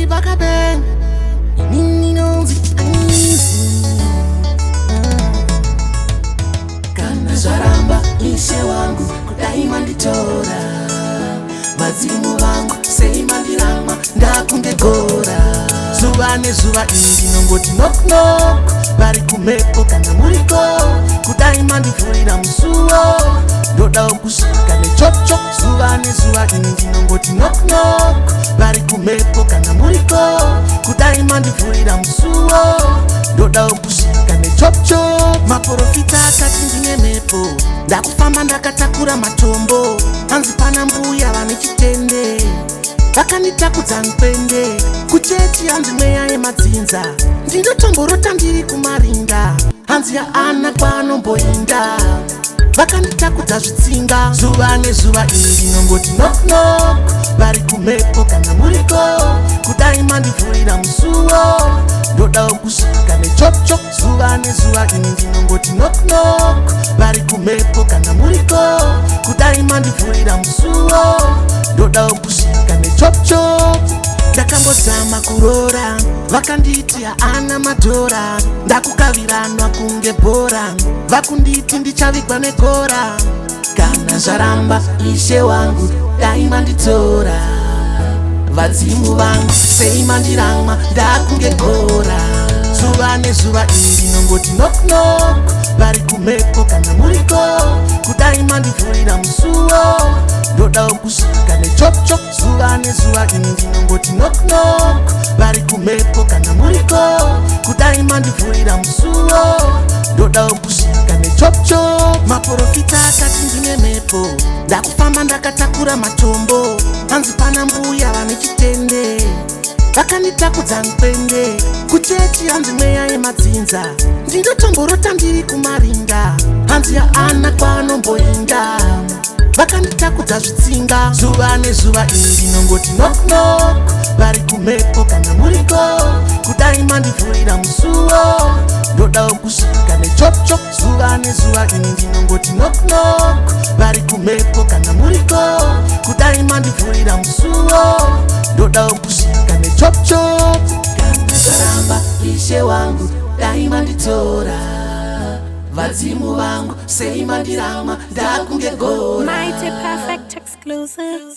Body back a bang. Nini nonzi anisi. Kana zaramba ishe wangu kudai manditora. Vazimu vangu sei mandirama ndakungegora. Zuva nezuva inongoti knock knock. Vari kumepo kana muriko kudai mandivhurira musuwo. Ndoda kusvika nechopcho. Zuva nezuva inongoti knock knock. Vari kumepo kana muriko kudai mandivhurira musuwo. Ndoda kusvika nechopcho. Maprofita akati ndine mepo ndakufamba ndakatakura matombo. Hanzi pana mbuya vane chitende vakanditakudza nkwende kuchechi. Hanzi meya yemadzinza ndinotomborota ndiri kumarinda. Hanzi yaana kwaanomboinda vakanditakudza zvitsinga. Zuva nezuva inongoti knock knock. Vari kumepo kana muriko kudai mandivhurira musuwo. Ndoda kusvika nechopcho. Zuva nezuva inongoti knock knock. Vari kumepo kana muriko kudai mandivhurira musuwo. Ndoda kusvika nechopcho. Ndakambozama kurora vakanditi haana madhora. Ndakukaviranwa kunge bhora vakunditi ndichavigwa negora. Kana zvaramba ishe wangu dai manditora. Vadzimu vangu sei mandiramwa ndakunge gora. Zuva nezuva inongoti knock knock. Vari kumepo kana muriko kudai mandivhurira musuwo. Ndoda kusvika nechopcho. Zuva nezuva inongoti knock knock. Vari kumepo kana muriko kudai mandivhurira musuwo. Ndoda kusvika nechopcho. Maprofita akati ndine mepo ndakufamba ndakatakura matombo. Hanzi pana mbuya vane chitende vakanditakudza nkwende kuchechi. Hanzi meya yemadzinza ndinotomborota ndiri kumarinda. Hanzi yaana kwaanomboinda vakanditakudza zvitsinga. Zuva nezuva inongoti knock knock. Vari kumepo kana muriko kudai mandivhurira musuwo. Ndoda kusvika nechopcho. Zuva nezuva inongoti knock knock. Vari kumepo kana muriko kudai mandivhurira musuwo. Ndoda kusvika nechopcho. Kana zvaramba ishe wangu dai manditora. Vadzimu vangu sei mandirama ndakunge gora. Mighty Perfect Exclusive.